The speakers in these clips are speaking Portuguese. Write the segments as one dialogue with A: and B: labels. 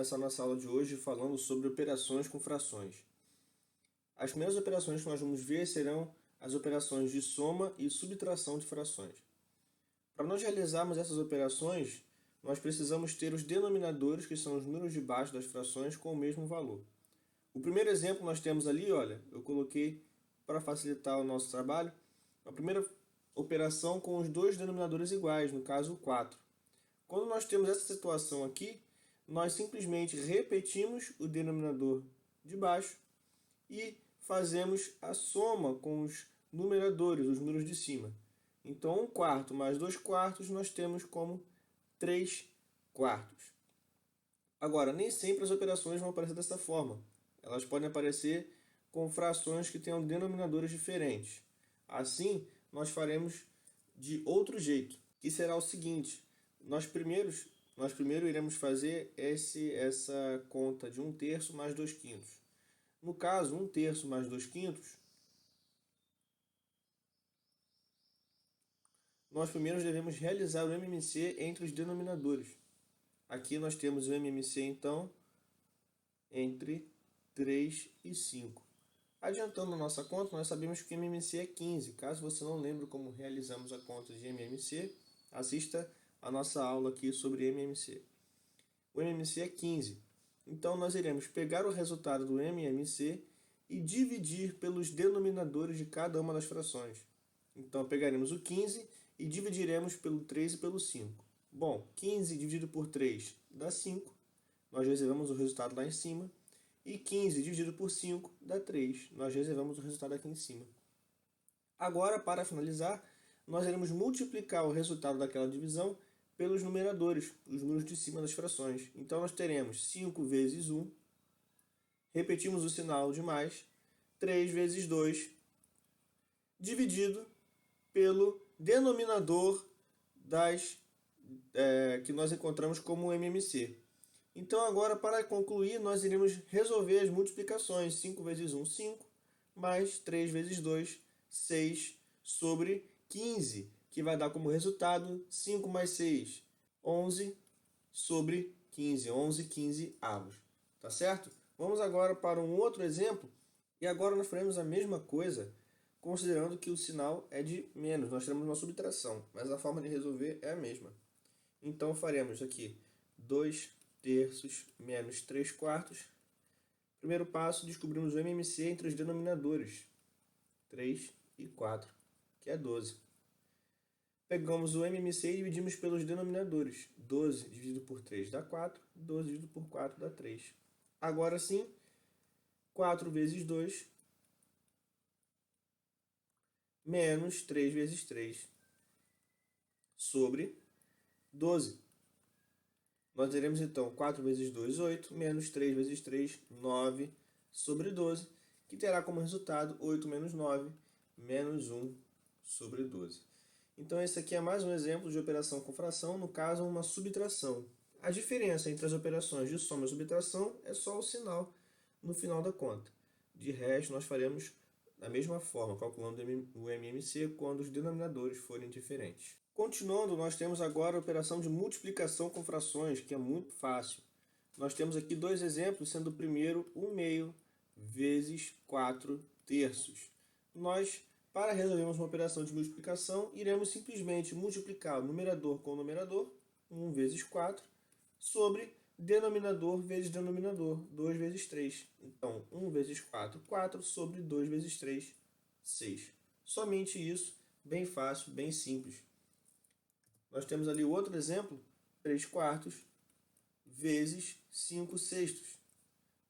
A: começar nossa aula de hoje falando sobre operações com frações. As primeiras operações que nós vamos ver serão as operações de soma e subtração de frações. Para nós realizarmos essas operações, nós precisamos ter os denominadores, que são os números de baixo das frações, com o mesmo valor. O primeiro exemplo nós temos ali, olha, eu coloquei para facilitar o nosso trabalho, a primeira operação com os dois denominadores iguais, no caso o 4. Quando nós temos essa situação aqui, nós simplesmente repetimos o denominador de baixo e fazemos a soma com os numeradores, os números de cima. Então, 1/4 mais 2/4 nós temos como 3/4. Agora, nem sempre as operações vão aparecer dessa forma. Elas podem aparecer com frações que tenham denominadores diferentes. Assim, nós faremos de outro jeito, que será o seguinte: nós primeiro iremos fazer essa conta de 1/3 mais 2/5. No caso, 1/3 mais 2/5, nós primeiro devemos realizar o MMC entre os denominadores. Aqui nós temos o MMC, então, entre 3 e 5. Adiantando a nossa conta, nós sabemos que o MMC é 15. Caso você não lembre como realizamos a conta de MMC, assista a nossa aula aqui sobre MMC. O MMC é 15. Então, nós iremos pegar o resultado do MMC e dividir pelos denominadores de cada uma das frações. Então, pegaremos o 15 e dividiremos pelo 3 e pelo 5. Bom, 15 dividido por 3 dá 5. Nós reservamos o resultado lá em cima. E 15 dividido por 5 dá 3. Nós reservamos o resultado aqui em cima. Agora, para finalizar, nós iremos multiplicar o resultado daquela divisão pelos numeradores, os números de cima das frações. Então, nós teremos 5 vezes 1, repetimos o sinal de mais, 3 vezes 2, dividido pelo denominador que nós encontramos como MMC. Então, agora, para concluir, nós iremos resolver as multiplicações. 5 vezes 1, 5, mais 3 vezes 2, 6, sobre 15, que vai dar como resultado 5 mais 6, 11, sobre 15, 11, 15 avos. Tá certo? Vamos agora para um outro exemplo, e agora nós faremos a mesma coisa, considerando que o sinal é de menos. Nós teremos uma subtração, mas a forma de resolver é a mesma. Então, faremos aqui 2/3 menos 3/4. Primeiro passo, descobrimos o MMC entre os denominadores, 3 e 4, que é 12. Pegamos o MMC e dividimos pelos denominadores. 12 dividido por 3 dá 4, 12 dividido por 4 dá 3. Agora sim, 4 vezes 2 menos 3 vezes 3 sobre 12. Nós teremos então 4 vezes 2, 8, menos 3 vezes 3, 9, sobre 12, que terá como resultado 8 menos 9, menos 1 sobre 12. Então esse aqui é mais um exemplo de operação com fração, no caso uma subtração. A diferença entre as operações de soma e subtração é só o sinal no final da conta. De resto, nós faremos da mesma forma, calculando o MMC quando os denominadores forem diferentes. Continuando, nós temos agora a operação de multiplicação com frações, que é muito fácil. Nós temos aqui dois exemplos, sendo o primeiro 1/2 vezes 4/3. Nós, para resolvermos uma operação de multiplicação, iremos simplesmente multiplicar o numerador com o numerador, 1 vezes 4, sobre denominador vezes denominador, 2 vezes 3. Então, 1 vezes 4, 4, sobre 2 vezes 3, 6. Somente isso, bem fácil, bem simples. Nós temos ali o outro exemplo, 3/4 vezes 5/6.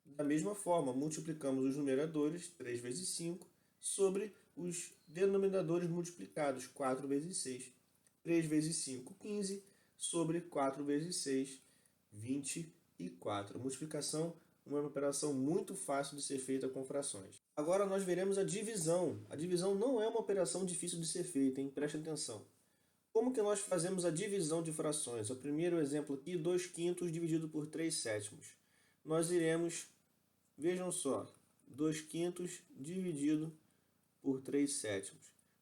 A: Da mesma forma, multiplicamos os numeradores, 3 vezes 5, sobre os denominadores multiplicados, 4 vezes 6. 3 vezes 5, 15, sobre 4 vezes 6, 24. Multiplicação, uma operação muito fácil de ser feita com frações. Agora nós veremos a divisão. A divisão não é uma operação difícil de ser feita, hein? Preste atenção. Como que nós fazemos a divisão de frações? O primeiro exemplo aqui, 2/5 dividido por 3/7. Nós iremos, vejam só, 2/5 dividido por 3/7.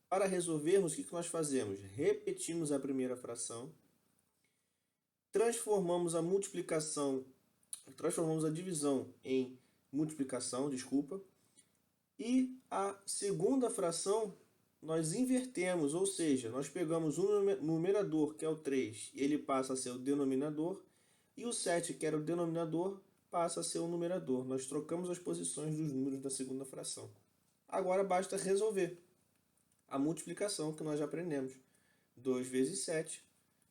A: Para resolvermos, o que nós fazemos? Repetimos a primeira fração, transformamos a multiplicação transformamos a divisão em multiplicação, desculpa, e a segunda fração nós invertemos, ou seja, nós pegamos um numerador, que é o 3, e ele passa a ser o denominador, e o 7, que era o denominador, passa a ser o numerador. Nós trocamos as posições dos números da segunda fração. Agora basta resolver a multiplicação que nós já aprendemos. 2 vezes 7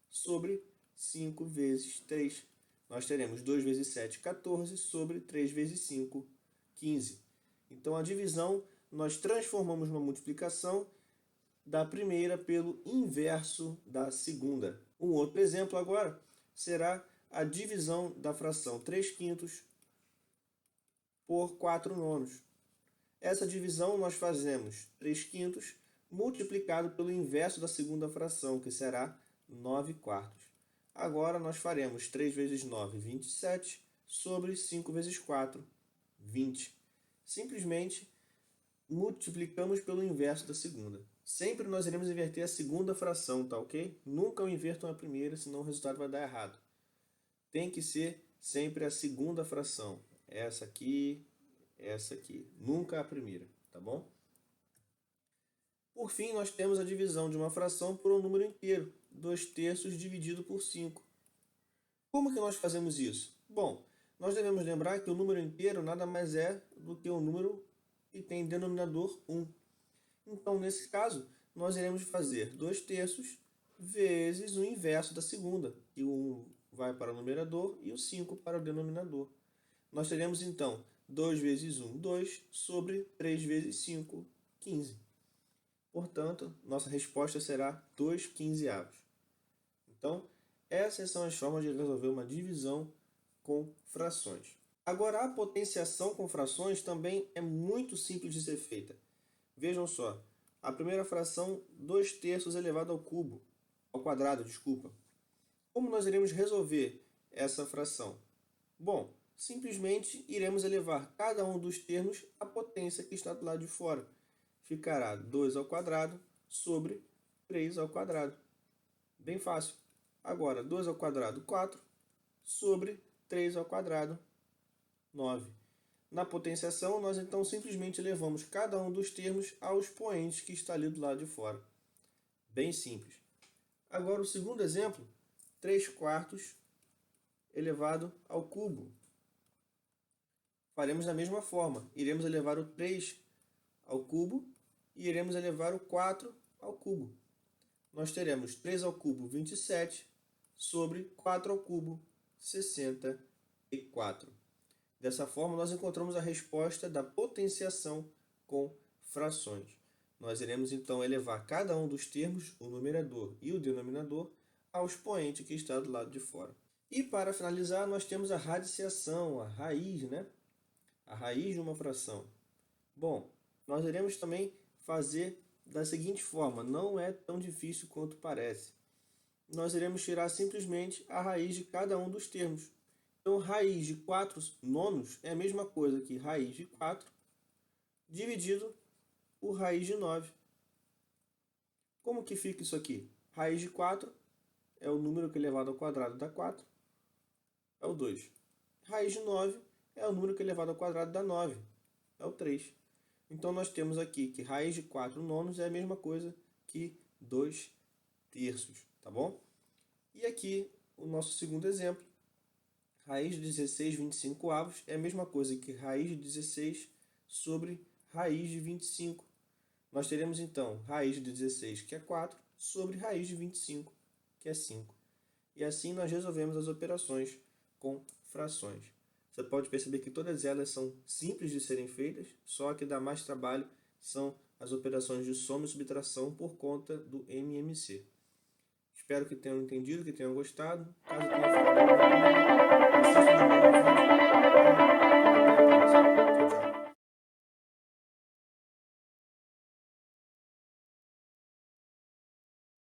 A: sobre 5 vezes 3. Nós teremos 2 vezes 7, 14, sobre 3 vezes 5, 15. Então, a divisão nós transformamos numa multiplicação da primeira pelo inverso da segunda. Um outro exemplo agora será a divisão da fração 3 quintos por 4 nonos. Essa divisão nós fazemos 3 quintos multiplicado pelo inverso da segunda fração, que será 9 quartos. Agora nós faremos 3 vezes 9, 27, sobre 5 vezes 4, 20. Simplesmente multiplicamos pelo inverso da segunda. Sempre nós iremos inverter a segunda fração, tá ok? Nunca eu inverto a primeira, senão o resultado vai dar errado. Tem que ser sempre a segunda fração. Essa aqui, nunca a primeira, tá bom? Por fim, nós temos a divisão de uma fração por um número inteiro, 2 terços dividido por 5. Como que nós fazemos isso? Bom, nós devemos lembrar que o número inteiro nada mais é do que o número que tem denominador 1. Então, nesse caso, nós iremos fazer 2 terços vezes o inverso da segunda, que o 1 vai para o numerador e o 5 para o denominador. Nós teremos, então, 2 vezes 1, 2, sobre 3 vezes 5, 15. Portanto, nossa resposta será 2 quinzeavos. Então, essas são as formas de resolver uma divisão com frações. Agora, a potenciação com frações também é muito simples de ser feita. Vejam só, a primeira fração, 2 terços elevado ao quadrado. Como nós iremos resolver essa fração? Bom, simplesmente iremos elevar cada um dos termos à potência que está do lado de fora. Ficará 2 ao quadrado sobre 3 ao quadrado. Bem fácil. Agora, 2 ao quadrado, 4, sobre 3 ao quadrado, 9. Na potenciação, nós então simplesmente elevamos cada um dos termos ao expoente que está ali do lado de fora. Bem simples. Agora, o segundo exemplo, 3 quartos elevado ao cubo. Faremos da mesma forma. Iremos elevar o 3 ao cubo e iremos elevar o 4 ao cubo. Nós teremos 3 ao cubo, 27, sobre 4 ao cubo, 64. Dessa forma, nós encontramos a resposta da potenciação com frações. Nós iremos, então, elevar cada um dos termos, o numerador e o denominador, ao expoente que está do lado de fora. E, para finalizar, nós temos a radiciação, a raiz, né? A raiz de uma fração. Bom, nós iremos também fazer da seguinte forma, não é tão difícil quanto parece. Nós iremos tirar simplesmente a raiz de cada um dos termos. Então, raiz de 4 nonos é a mesma coisa que raiz de 4 dividido por raiz de 9. Como que fica isso aqui? Raiz de 4 é o número que elevado ao quadrado dá 4, é o 2. Raiz de 9 é o número que elevado ao quadrado dá 9, é o 3. Então, nós temos aqui que raiz de 4 nonos é a mesma coisa que 2 terços, tá bom? E aqui, o nosso segundo exemplo, raiz de 16 25avos é a mesma coisa que raiz de 16 sobre raiz de 25. Nós teremos, então, raiz de 16, que é 4, sobre raiz de 25, que é 5. E assim nós resolvemos as operações com frações. Você pode perceber que todas elas são simples de serem feitas, só que dá mais trabalho são as operações de soma e subtração por conta do MMC. Espero que tenham entendido, que tenham gostado. Caso tenha ficado alguma dúvida, assista de novo o vídeo.